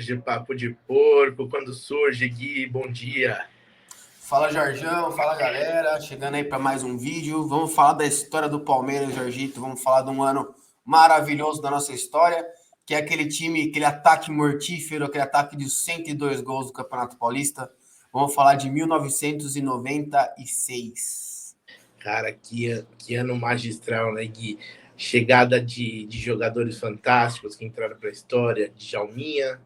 surge Papo de Porco, quando surge, Gui, bom dia. Fala, Jorjão, fala, galera, chegando aí para mais um vídeo. Vamos falar da história do Palmeiras, Jorgito. Vamos falar de um ano maravilhoso da nossa história, que é aquele time, aquele ataque mortífero, aquele ataque de 102 gols do Campeonato Paulista. Vamos falar de 1996. Cara, que ano magistral, né, Gui? Chegada de jogadores fantásticos que entraram para a história, Djalminha,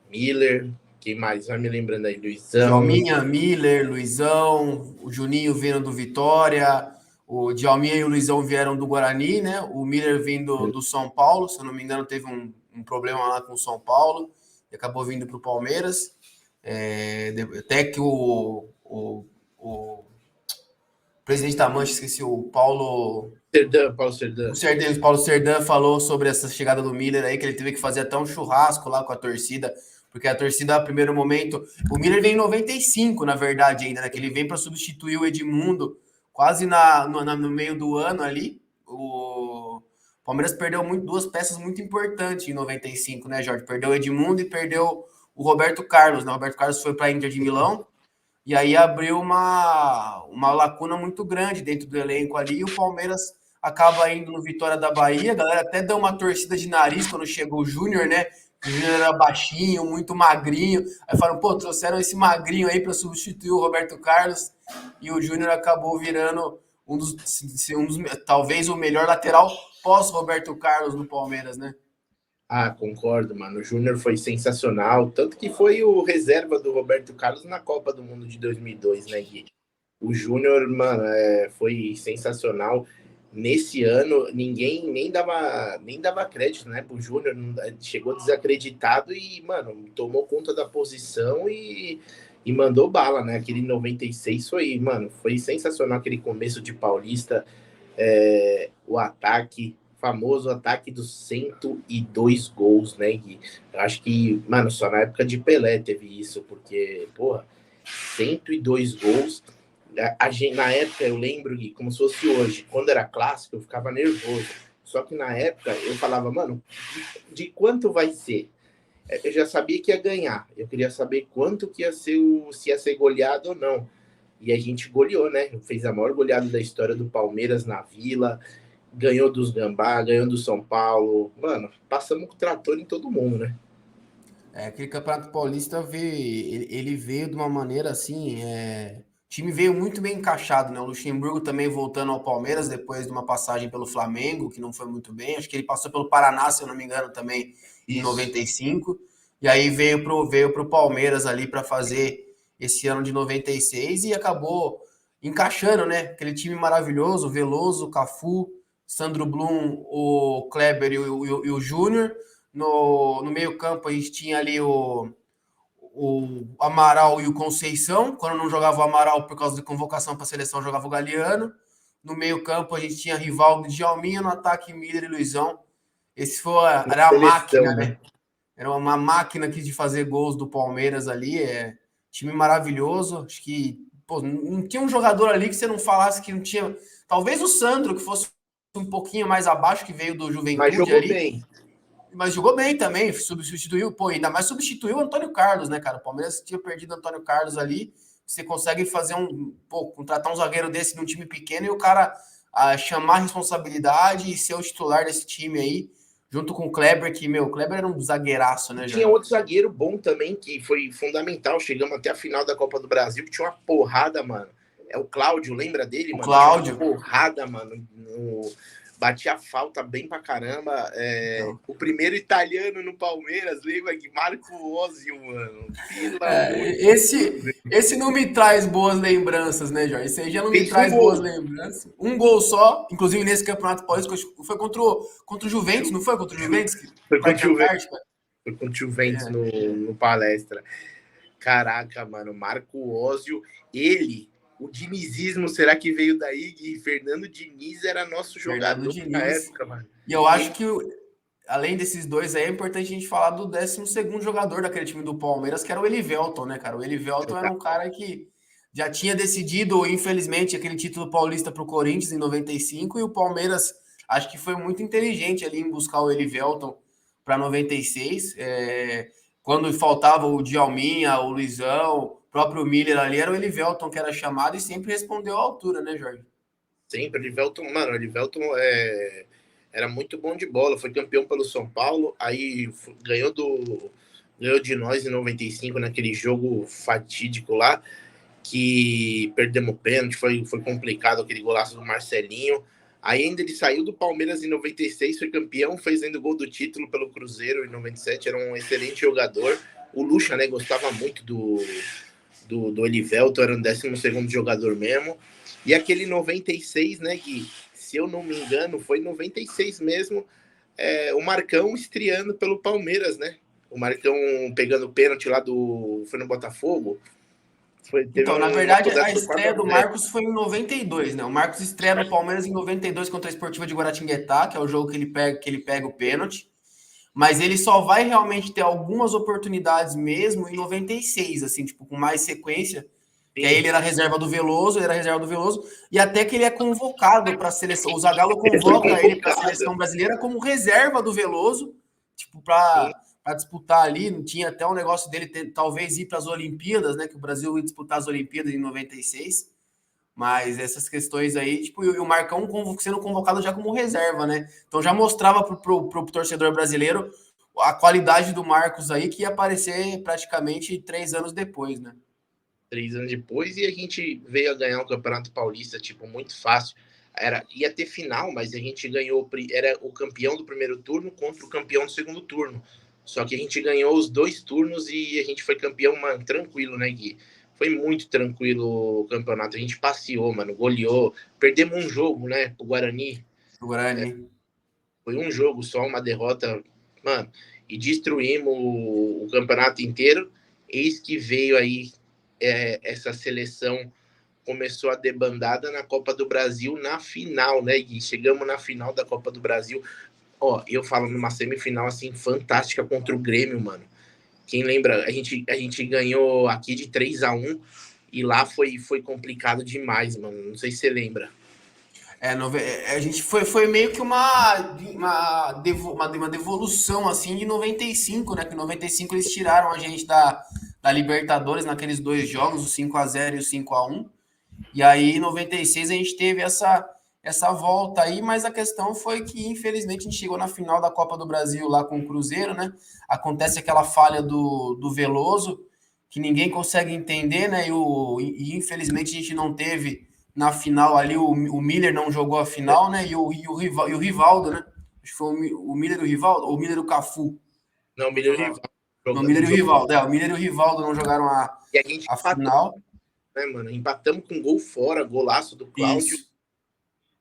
Miller, quem mais? Vai me lembrando aí, Luizão. Djalminha, Miller, Luizão, o Juninho vindo do Vitória, o Djalminha e o Luizão vieram do Guarani, né? O Miller vindo do São Paulo, se eu não me engano, teve um problema lá com o São Paulo e acabou vindo para o Palmeiras. Até que o presidente da Mancha, esqueci, o Paulo Serdã. O Paulo Serdã falou sobre essa chegada do Miller aí, que ele teve que fazer até um churrasco lá com a torcida, porque a torcida, a primeiro momento, o Miller vem em 95, na verdade, ainda, né? Que ele vem para substituir o Edmundo quase no meio do ano ali. O Palmeiras perdeu duas peças muito importantes em 95, né, Jorge? Perdeu o Edmundo e perdeu o Roberto Carlos, né? O Roberto Carlos foi para a Inter de Milão, e aí abriu uma lacuna muito grande dentro do elenco ali, e o Palmeiras acaba indo no Vitória da Bahia. A galera até deu uma torcida de nariz quando chegou o Júnior, né? O Júnior era baixinho, muito magrinho. Aí falaram, pô, trouxeram esse magrinho aí para substituir o Roberto Carlos. E o Júnior acabou virando talvez o melhor lateral pós-Roberto Carlos no Palmeiras, né? Ah, concordo, mano. O Júnior foi sensacional, tanto que foi o reserva do Roberto Carlos na Copa do Mundo de 2002, né, Gui? O Júnior, mano, foi sensacional. Nesse ano, ninguém nem dava crédito, né, pro Júnior. Chegou desacreditado e, mano, tomou conta da posição e mandou bala, né? Aquele 96 foi, mano, foi sensacional aquele começo de Paulista, o ataque, famoso ataque dos 102 gols, né, Gui? Eu acho que, mano, só na época de Pelé teve isso, porque, porra, 102 gols. Na época, eu lembro, Gui, como se fosse hoje, quando era clássico, eu ficava nervoso. Só que na época, eu falava, mano, de quanto vai ser? Eu já sabia que ia ganhar. Eu queria saber quanto que ia ser, se ia ser goleado ou não. E a gente goleou, né? Fez a maior goleada da história do Palmeiras na Vila, ganhou dos Gambá, ganhou do São Paulo. Mano, passamos com o trator em todo mundo, né? Aquele Campeonato Paulista ele veio de uma maneira assim. O time veio muito bem encaixado, né? O Luxemburgo também voltando ao Palmeiras depois de uma passagem pelo Flamengo, que não foi muito bem. Acho que ele passou pelo Paraná, se eu não me engano, também em Isso. 95. E aí veio pro Palmeiras ali para fazer esse ano de 96 e acabou encaixando, né? Aquele time maravilhoso, Veloso, Cafu, Sandro Blum, o Kleber e o Júnior. No meio-campo, a gente tinha ali o Amaral e o Conceição. Quando não jogava o Amaral por causa de convocação para a seleção, jogava o Galeano. No meio-campo, a gente tinha Rivaldo e Djalminha. No ataque, Miller e Luizão. Era a máquina, Seleção, né? né? Era uma máquina aqui de fazer gols do Palmeiras ali. Time maravilhoso. Acho que pô, não tinha um jogador ali que você não falasse que não tinha. Talvez o Sandro, que fosse um pouquinho mais abaixo, que veio do Mas Juventude jogou ali. bem. Mas jogou bem também, substituiu, pô, ainda mais substituiu o Antônio Carlos, né, cara? O Palmeiras tinha perdido o Antônio Carlos ali. Você consegue fazer contratar um zagueiro desse num time pequeno e o cara chamar a responsabilidade e ser o titular desse time aí, junto com o Kleber, que, meu, o Kleber era um zagueiraço, né, Tinha Jorge? outro zagueiro bom também, que foi fundamental. Chegamos até a final da Copa do Brasil, que tinha uma porrada, mano. É o Cláudio, lembra dele, O mano? Tinha uma Cláudio. porrada, mano. Batia falta bem pra caramba. Então, O primeiro italiano no Palmeiras, lembra que Marco Ozio, mano. Pelo amor de Deus. esse não me traz boas lembranças, né, Jorge? Esse aí já não me Fez um traz boas gol. lembranças. Um gol só, inclusive nesse Campeonato Paulista, foi contra o Juventus, não foi? Contra o Juventus, Foi Parque contra o Juventus, Antártica? foi contra o Juventus no palestra. Caraca, mano, Marco Ozio, o dinizismo, será que veio daí? E Fernando Diniz era nosso Fernando jogador na Diniz. época, mano. E eu acho que, além desses dois aí, é importante a gente falar do 12º jogador daquele time do Palmeiras, que era o Elivelton, né, cara? O Elivelton era um cara que já tinha decidido, infelizmente, aquele título paulista para o Corinthians em 95, e o Palmeiras acho que foi muito inteligente ali em buscar o Elivelton para 96. quando faltava o Djalminha, o Luizão, o próprio Miller ali, era o Elivelton que era chamado e sempre respondeu à altura, né, Jorge? Sempre, o Elivelton, mano, o Elivelton era muito bom de bola, foi campeão pelo São Paulo, aí ganhou de nós em 95 naquele jogo fatídico lá, que perdemos o pênalti, foi complicado aquele golaço do Marcelinho. Aí ainda ele saiu do Palmeiras em 96, foi campeão, fez ainda o gol do título pelo Cruzeiro em 97, era um excelente jogador. O Lucha, né, gostava muito do Elivelton, era o 12º jogador mesmo. E aquele 96, né, Gui, se eu não me engano, foi 96 mesmo, o Marcão estreando pelo Palmeiras, né? O Marcão pegando pênalti lá foi no Botafogo. Então, na verdade, a estreia do Marcos foi em 92, né? O Marcos estreia no Palmeiras em 92 contra a Esportiva de Guaratinguetá, que é o jogo que ele pega o pênalti. Mas ele só vai realmente ter algumas oportunidades mesmo em 96, assim, tipo, com mais sequência. Que aí ele era reserva do Veloso, e até que ele é convocado para a seleção. O Zagallo convoca ele para a seleção brasileira como reserva do Veloso, tipo, para disputar ali. Não tinha até um negócio dele talvez ir para as Olimpíadas, né? Que o Brasil ia disputar as Olimpíadas em 96. Mas essas questões aí, tipo, e o Marcão sendo convocado já como reserva, né? Então já mostrava pro torcedor brasileiro a qualidade do Marcos aí, que ia aparecer praticamente 3 anos depois, né? 3 anos depois, e a gente veio a ganhar o Campeonato Paulista, tipo, muito fácil. Ia ter final, mas a gente ganhou, era o campeão do primeiro turno contra o campeão do segundo turno. Só que a gente ganhou os 2 turnos e a gente foi campeão, mano, tranquilo, né, Gui? Foi muito tranquilo o campeonato. A gente passeou, mano, goleou. Perdemos um jogo, né, pro Guarani. O Guarani. Foi um jogo só, uma derrota, mano, e destruímos o campeonato inteiro. Eis que veio aí essa seleção, começou a debandada na Copa do Brasil na final, né? E chegamos na final da Copa do Brasil. Ó, eu falo numa semifinal assim fantástica contra o Grêmio, mano. Quem lembra? A gente ganhou aqui de 3-1 e lá foi complicado demais, mano. Não sei se você lembra. A gente foi meio que uma devolução assim de 95, né? Que em 95 eles tiraram a gente da Libertadores naqueles 2 jogos, o 5-0 e o 5-1. E aí, em 96, a gente teve essa volta aí, mas a questão foi que, infelizmente, a gente chegou na final da Copa do Brasil lá com o Cruzeiro, né? Acontece aquela falha do Veloso, que ninguém consegue entender, né? E infelizmente a gente não teve na final ali, o Miller não jogou a final, né? E o Rivaldo, né? Acho que foi o Miller e o Rivaldo, ou o Miller e o Cafu. Não, o Miller e o Rivaldo. Não, o Miller e o Rivaldo. O Miller e o Rivaldo não jogaram e a gente a final. Né, mano? Empatamos com gol fora, golaço do Cláudio. Isso.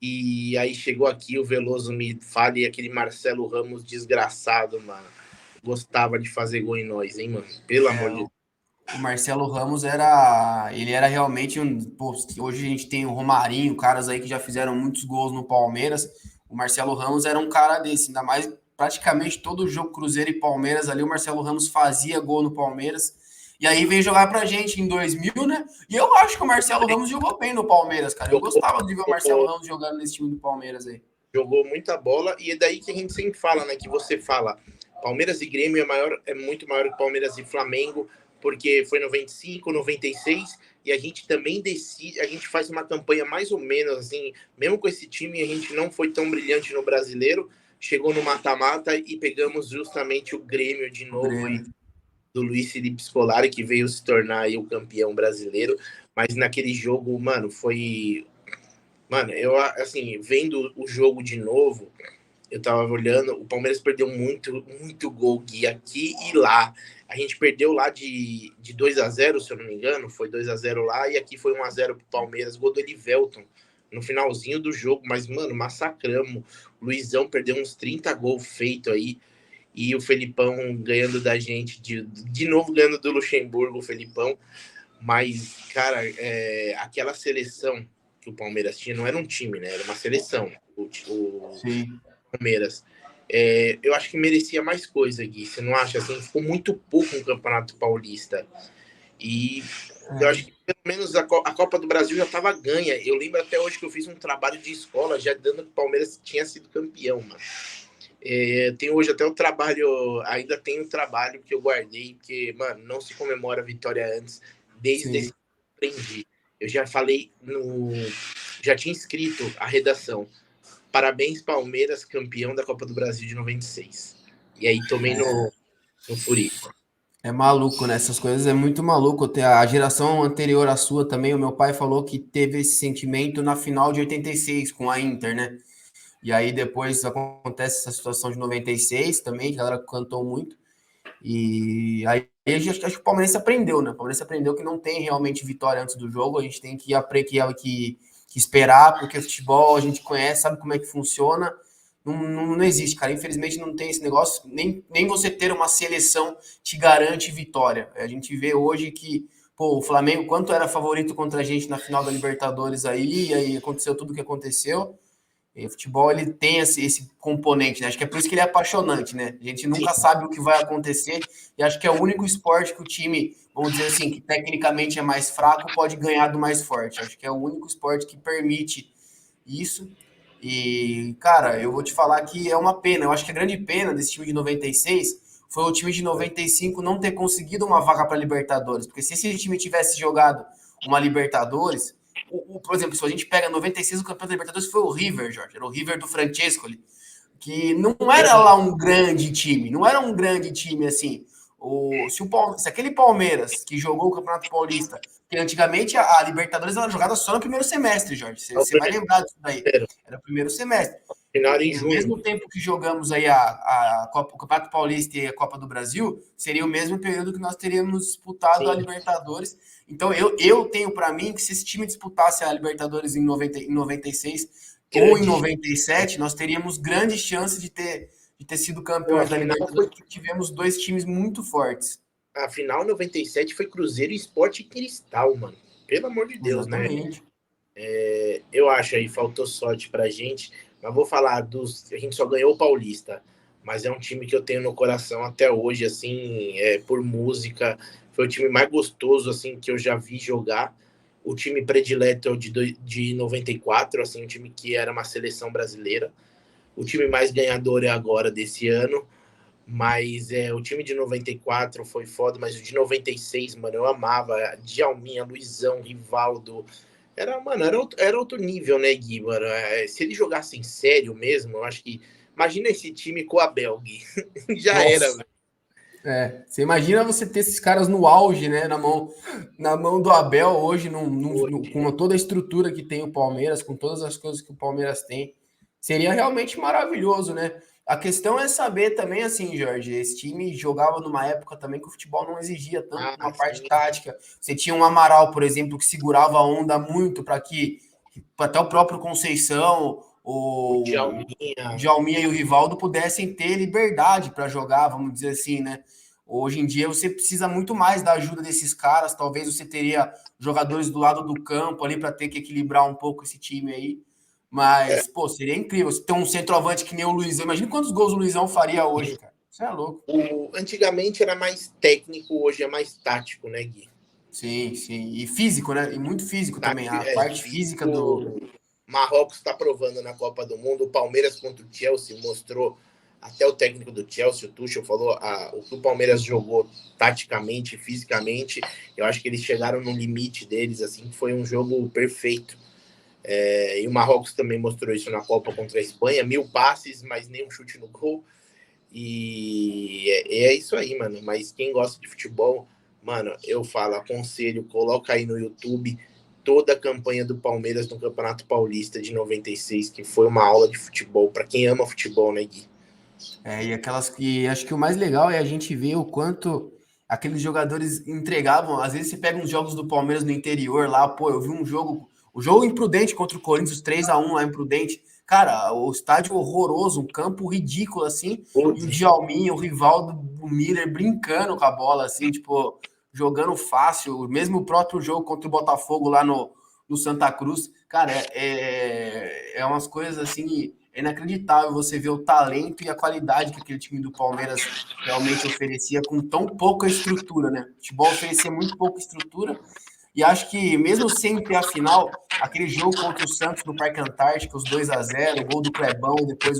E aí chegou aqui, o Veloso me fala, e aquele Marcelo Ramos desgraçado, mano. Gostava de fazer gol em nós, hein, mano? Pelo amor de Deus. O Marcelo Ramos ele era realmente pô, hoje a gente tem o Romarinho, caras aí que já fizeram muitos gols no Palmeiras. O Marcelo Ramos era um cara desse, ainda mais praticamente todo jogo Cruzeiro e Palmeiras ali, o Marcelo Ramos fazia gol no Palmeiras. E aí veio jogar pra gente em 2000, né? E eu acho que o Marcelo Ramos jogou bem no Palmeiras, cara. Eu gostava de ver o Marcelo Ramos jogando nesse time do Palmeiras aí. Jogou muita bola, e é daí que a gente sempre fala, né? Que você fala, Palmeiras e Grêmio é muito maior que Palmeiras e Flamengo, porque foi 95, 96, e a gente também decide, a gente faz uma campanha mais ou menos assim, mesmo com esse time, a gente não foi tão brilhante no brasileiro, chegou no mata-mata e pegamos justamente o Grêmio de novo aí, do Luiz Felipe Scolari, que veio se tornar aí o campeão brasileiro, mas naquele jogo, mano, foi... Mano, eu, assim, vendo o jogo de novo, eu tava olhando, o Palmeiras perdeu muito, muito gol, Gui, aqui e lá. A gente perdeu lá de 2-0, se eu não me engano, foi 2-0 lá, e aqui foi 1-0 pro Palmeiras, gol do Elivelton, no finalzinho do jogo, mas, mano, massacramos. O Luizão perdeu uns 30 gols feitos aí, e o Felipão ganhando da gente, de novo ganhando do Luxemburgo, o Felipão. Mas, cara, aquela seleção que o Palmeiras tinha não era um time, né? Era uma seleção. O Palmeiras. Eu acho que merecia mais coisa, Gui. Você não acha? Assim, ficou muito pouco no Campeonato Paulista. E eu acho que pelo menos a Copa do Brasil já estava ganha. Eu lembro até hoje que eu fiz um trabalho de escola já dando que o Palmeiras tinha sido campeão, mano. Eu tenho hoje até o trabalho, ainda tenho um trabalho que eu guardei, porque, mano, não se comemora a vitória antes, desde esse que eu aprendi. Eu já falei já tinha escrito a redação. Parabéns, Palmeiras, campeão da Copa do Brasil de 96. E aí tomei no furico. É maluco, né? Essas coisas é muito maluco. A geração anterior à sua também, o meu pai falou que teve esse sentimento na final de 86 com a Inter, né? E aí depois acontece essa situação de 96 também, que a galera cantou muito. E aí acho que o Palmeirense aprendeu, né? O Palmeirense aprendeu que não tem realmente vitória antes do jogo, a gente tem que esperar, porque futebol a gente conhece, sabe como é que funciona. Não existe, cara. Infelizmente não tem esse negócio. Nem você ter uma seleção te garante vitória. A gente vê hoje que, pô, o Flamengo, quanto era favorito contra a gente na final da Libertadores aí, e aí aconteceu tudo o que aconteceu. E o futebol, ele tem esse componente, né? Acho que é por isso que ele é apaixonante, né? A gente nunca sabe o que vai acontecer e acho que é o único esporte que o time, vamos dizer assim, que tecnicamente é mais fraco, pode ganhar do mais forte. Acho que é o único esporte que permite isso. E, cara, eu vou te falar que é uma pena. Eu acho que a grande pena desse time de 96 foi o time de 95 não ter conseguido uma vaga para Libertadores. Porque se esse time tivesse jogado uma Libertadores, por exemplo, se a gente pega 96, o campeão da Libertadores foi o River, Jorge. Era o River do Francescoli, que não era lá um grande time, não era um grande time assim. Se aquele Palmeiras que jogou o Campeonato Paulista, que antigamente a Libertadores era jogada só no primeiro semestre, Jorge. Você vai lembrar disso daí. Era o primeiro semestre. Final em No junho. mesmo tempo que jogamos aí o Campeonato Paulista e a Copa do Brasil, seria o mesmo período que nós teríamos disputado a Libertadores. Então, eu tenho para mim que se esse time disputasse a Libertadores em 96 ou em 97, nós teríamos grandes chances de ter sido campeões da Libertadores, porque tivemos dois times muito fortes. A final 97 foi Cruzeiro e Sport Cristal, mano. Pelo amor de Deus, Exatamente. né? Eu acho aí, faltou sorte pra gente. Mas vou falar a gente só ganhou o Paulista, mas é um time que eu tenho no coração até hoje, assim, por música. Foi o time mais gostoso, assim, que eu já vi jogar. O time predileto é o de 94, assim, um time que era uma seleção brasileira. O time mais ganhador é agora desse ano. Mas o time de 94 foi foda, mas o de 96, mano, eu amava. Djalminha, Luizão, Rivaldo. Era outro nível, né, Gui? Mano, se ele jogasse em sério mesmo, eu acho que. Imagina esse time com o Abel, Gui. Já Nossa. era, velho. Você imagina você ter esses caras no auge, né? Na mão do Abel hoje, com toda a estrutura que tem o Palmeiras, com todas as coisas que o Palmeiras tem. Seria realmente maravilhoso, né? A questão é saber também, assim, Jorge, esse time jogava numa época também que o futebol não exigia tanto uma parte tática. Você tinha um Amaral, por exemplo, que segurava a onda muito para que até o próprio Conceição, o Djalminha e o Rivaldo pudessem ter liberdade para jogar, vamos dizer assim, né? Hoje em dia você precisa muito mais da ajuda desses caras. Talvez você teria jogadores do lado do campo ali para ter que equilibrar um pouco esse time aí. Mas, pô, seria incrível. Se ter um centroavante que nem o Luizão. Imagina quantos gols o Luizão faria hoje, cara. Isso é louco. Antigamente era mais técnico, hoje é mais tático, né, Gui? Sim, sim. E físico, né? E muito físico também. A parte física do. Marrocos está provando na Copa do Mundo. O Palmeiras contra o Chelsea mostrou. Até o técnico do Chelsea, o Tuchel, falou o que o Palmeiras jogou taticamente, fisicamente. Eu acho que eles chegaram no limite deles, assim, foi um jogo perfeito. E o Marrocos também mostrou isso na Copa contra a Espanha. 1000 passes, mas nenhum chute no gol. E é isso aí, mano. Mas quem gosta de futebol, mano, eu falo, aconselho, coloca aí no YouTube toda a campanha do Palmeiras no Campeonato Paulista de 96, que foi uma aula de futebol, para quem ama futebol, né, Gui? E aquelas que acho que o mais legal é a gente ver o quanto aqueles jogadores entregavam. Às vezes você pega uns jogos do Palmeiras no interior lá, pô, eu vi o jogo imprudente contra o Corinthians, 3-1 lá imprudente. Cara, o estádio horroroso, um campo ridículo assim, e o Djalminha, o Rivaldo, o Miller brincando com a bola assim, tipo, jogando fácil, mesmo o próprio jogo contra o Botafogo lá no Santa Cruz. Cara, é umas coisas assim. É inacreditável você ver o talento e a qualidade que aquele time do Palmeiras realmente oferecia com tão pouca estrutura, né? O futebol oferecia muito pouca estrutura. E acho que, mesmo sem ter a final, aquele jogo contra o Santos no Parque Antártica, os 2-0, o gol do Clebão, depois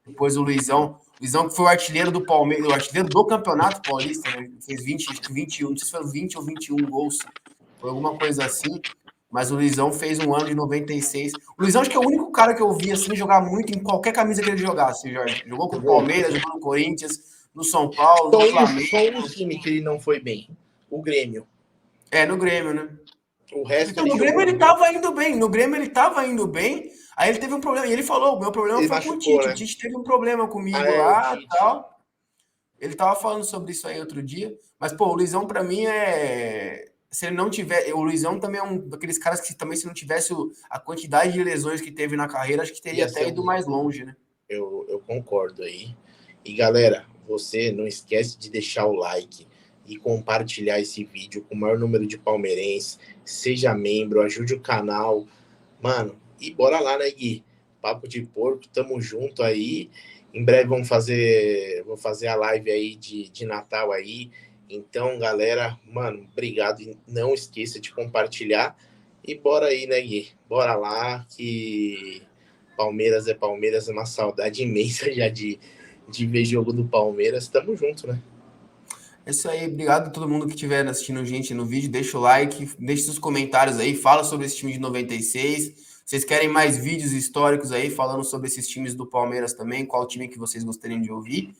Depois o Luizão que foi o artilheiro do Palmeiras, o artilheiro do Campeonato Paulista, né? Fez 20, acho que 21, não sei se foi 20 ou 21 gols, foi alguma coisa assim. Mas o Luizão fez um ano de 96. O Luizão acho que é o único cara que eu vi assim jogar muito em qualquer camisa que ele jogasse, Jorge. Jogou com o Palmeiras, jogou no Corinthians, no São Paulo, no Flamengo. Só um time que ele não foi bem. O Grêmio. No Grêmio, né? O resto então, no Grêmio ele tava indo bem. No Grêmio ele tava indo bem. Aí ele teve um problema. E ele falou: o meu problema foi com o Tite. Né? O Tite teve um problema comigo lá e tal. Ele tava falando sobre isso aí outro dia. Mas, pô, o Luizão, pra mim, se ele não tiver. O Luizão também é um daqueles caras que também, se não tivesse a quantidade de lesões que teve na carreira, acho que teria até ido mais longe, né? Eu concordo aí. E galera, você não esquece de deixar o like e compartilhar esse vídeo com o maior número de palmeirenses. Seja membro, ajude o canal. Mano, e bora lá, né, Gui? Papo de Porco, tamo junto aí. Em breve vou fazer a live aí de Natal aí. Então, galera, mano, obrigado. E não esqueça de compartilhar. E bora aí, né, Gui? Bora lá, que Palmeiras é uma saudade imensa já de ver jogo do Palmeiras. Tamo junto, né? É isso aí, obrigado a todo mundo que estiver assistindo a gente no vídeo. Deixa o like, deixa seus comentários aí, fala sobre esse time de 96. Vocês querem mais vídeos históricos aí falando sobre esses times do Palmeiras também? Qual time que vocês gostariam de ouvir?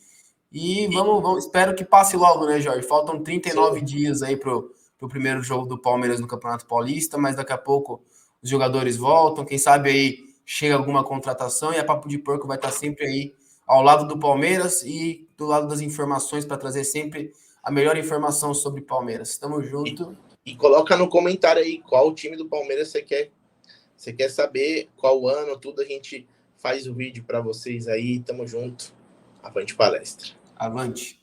E vamos, espero que passe logo, né, Jorge? Faltam 39 dias aí pro primeiro jogo do Palmeiras no Campeonato Paulista, mas daqui a pouco os jogadores voltam, quem sabe aí chega alguma contratação e a Papo de Porco vai estar sempre aí ao lado do Palmeiras e do lado das informações para trazer sempre a melhor informação sobre Palmeiras. Tamo junto. E coloca no comentário aí qual time do Palmeiras você quer saber, qual ano, tudo a gente faz o vídeo para vocês aí. Tamo junto. Avante palestra. Avante.